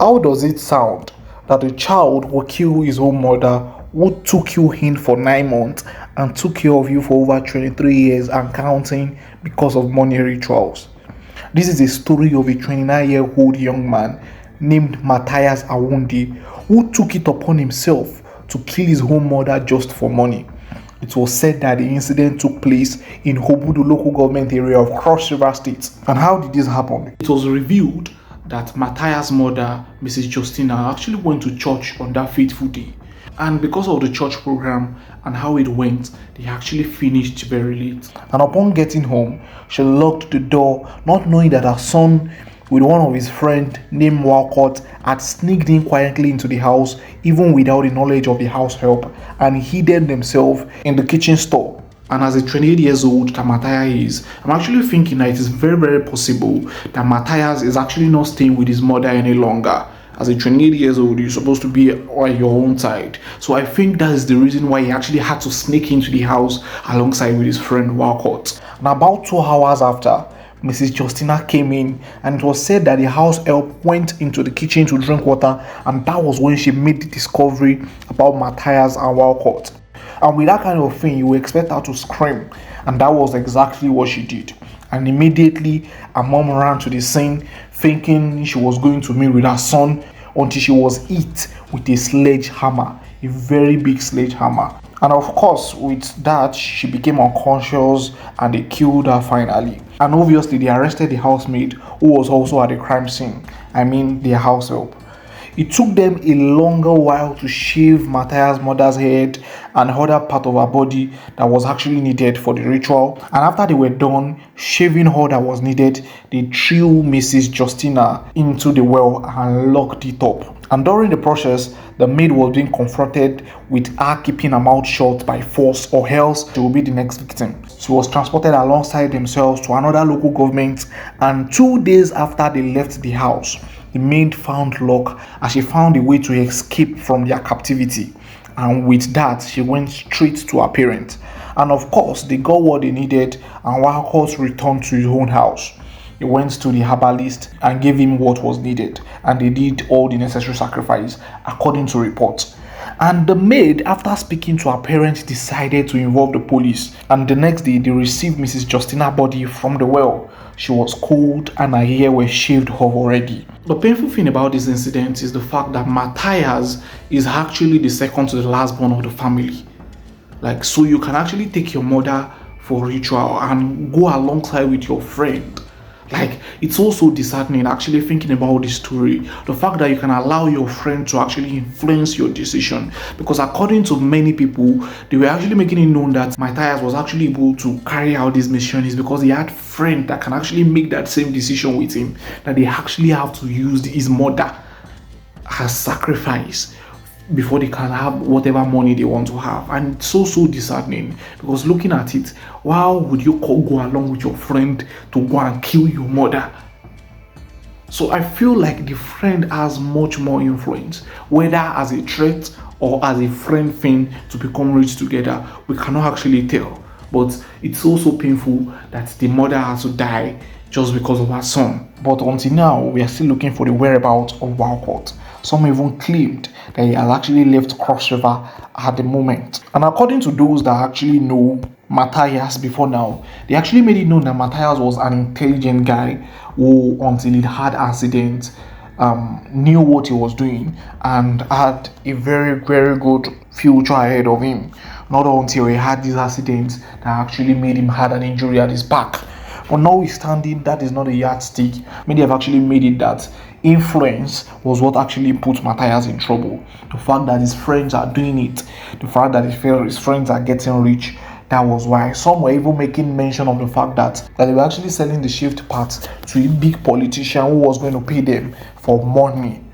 How does it sound that a child will kill his own mother who took you in for 9 months and took care of you for over 23 years and counting because of money rituals? This is a story of a 29-year-old young man named Matthias Awundi who took it upon himself to kill his own mother just for money. It was said that the incident took place in Hobudu local government area of Cross River State. And how did this happen? It was revealed that Matthias' mother, Mrs. Justina, actually went to church on that fateful day. And because of the church program and how it went, they actually finished very late. And upon getting home, she locked the door, not knowing that her son, with one of his friends named Walcott, had sneaked in quietly into the house, even without the knowledge of the house help, and hidden themselves in the kitchen store. And as a 28 years old that Matthias is, I'm actually thinking that it is very, very possible that Matthias is actually not staying with his mother any longer. As a 28 years old, you're supposed to be on your own side. So I think that is the reason why he actually had to sneak into the house alongside with his friend Walcott. And about 2 hours after, Mrs. Justina came in, and it was said that the house help went into the kitchen to drink water, and that was when she made the discovery about Matthias and Walcott. And with that kind of thing, you would expect her to scream, and that was exactly what she did. And immediately, her mom ran to the scene, thinking she was going to meet with her son, until she was hit with a sledgehammer, a very big sledgehammer. And of course, with that, she became unconscious and they killed her finally. And obviously, they arrested the housemaid who was also at the crime scene. I mean, their house help. It took them a longer while to shave Matthias' mother's head and other part of her body that was actually needed for the ritual. And after they were done shaving all that was needed, they threw Mrs. Justina into the well and locked it up. And during the process, the maid was being confronted with her keeping her mouth shut by force, or else she will be the next victim. She was transported alongside themselves to another local government, and 2 days after they left the house, the maid found luck as she found a way to escape from their captivity. And with that, she went straight to her parents. And of course, they got what they needed, and Walcott returned to his own house. He went to the herbalist and gave him what was needed, and they did all the necessary sacrifice according to reports. And the maid, after speaking to her parents, decided to involve the police. And the next day, they received Mrs. Justina's body from the well. She was cold and her hair was shaved off already. The painful thing about this incident is the fact that Matthias is actually the second to the last born of the family. So you can actually take your mother for ritual and go alongside with your friend. It's also disheartening actually thinking about this story. The fact that you can allow your friend to actually influence your decision. Because according to many people, they were actually making it known that Matthias was actually able to carry out this mission is because he had friends that can actually make that same decision with him. That they actually have to use his mother as sacrifice before they can have whatever money they want to have. And it's so disheartening, because looking at it, why would you go along with your friend to go and kill your mother? So I feel like the friend has much more influence, whether as a threat or as a friend thing to become rich together. We cannot actually tell, but it's also painful that the mother has to die just because of her son. But until now, we are still looking for the whereabouts of Walcott. Some even claimed that he has actually left Cross River at the moment. And according to those that actually know Matthias before now, they actually made it known that Matthias was an intelligent guy who, until he had accident, knew what he was doing and had a very, very good future ahead of him. Not until he had this accident that actually made him had an injury at his back. But notwithstanding, that is not a yardstick. Many have actually made it that influence was what actually put Matthias in trouble. The fact that his friends are doing it, the fact that his friends are getting rich, that was why. Some were even making mention of the fact that they were actually selling the shift parts to a big politician who was going to pay them for money.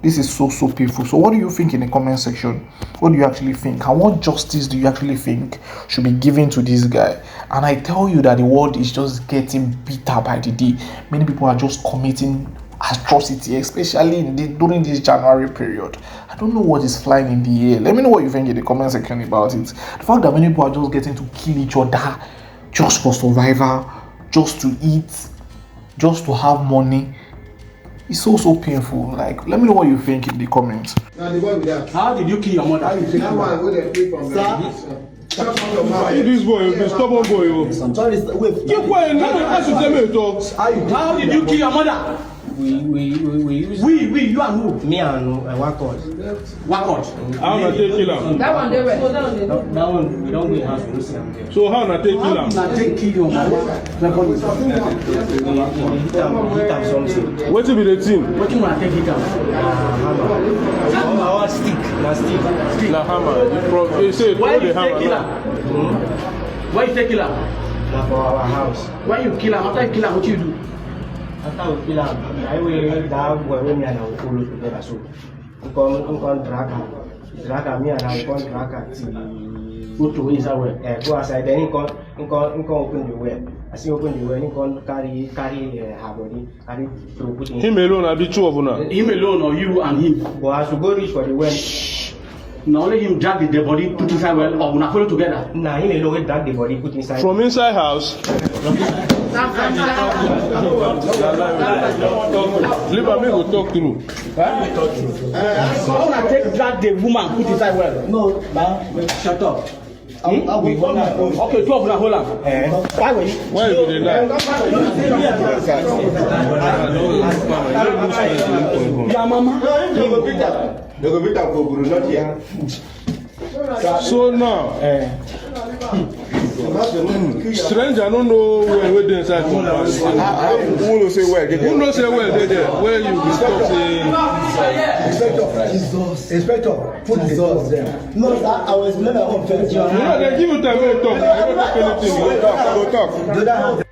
This is so painful. So what do you think in the comment section? What do you actually think? And what justice do you actually think should be given to this guy? And I tell you that the world is just getting bitter by the day. Many people are just committing atrocity, especially during this January period. I don't know what is flying in the air. Let me know what you think in the comment section about it. The fact that many people are just getting to kill each other just for survival, just to eat, just to have money. It's so painful. Like, let me know what you think in the comments. Now the boy with that. How did you kill your mother? How you take that one where they take from This boy, the stubborn boy. Sorry, wait. Keep quiet. Now I should tell me to talk. How did you kill your mother? We You and who? me and Wakot. Wakot. How na take kill am? That one they were. That one we don't go in house, we don't see am there. So how na take kill How am? did I take kill your mother? We hit am something. Wetin be the thing? What you want to take it out? Hammer. Our stick, na stick. Na hammer. You say Why throw you the take hammer kill now. her? Why you take kill her? Na for our house. Why you kill her? After you kill her, what you do? After we kill am, I will that boy wey me and am follow together so. We come drag am, me and am come drag am till Go to inside where? go outside. Then he come open the well. As he open the well, he come carry her body, carry through put in. Him alone abi two of una. Him alone or you and him? But as we go reach for the well, Now only him drag the dead body, put inside well, or una follow together. na him alone wey drag the body put inside. From inside house. Leave am make we talk through. How una take drag the woman, put inside well? No, man, shut up. We hold am. Okay, two of una hold am. Why were you? Why you dey lie? Your mama? They go beat am for Guru, not here. So now, stranger no know where dey inside compound. Who know say where? Who know say where dey there? Where you be talk say? Inspector, put the two of them. No, sir, I was never on first. You know they give you time to talk. I don't talk anything. Go talk.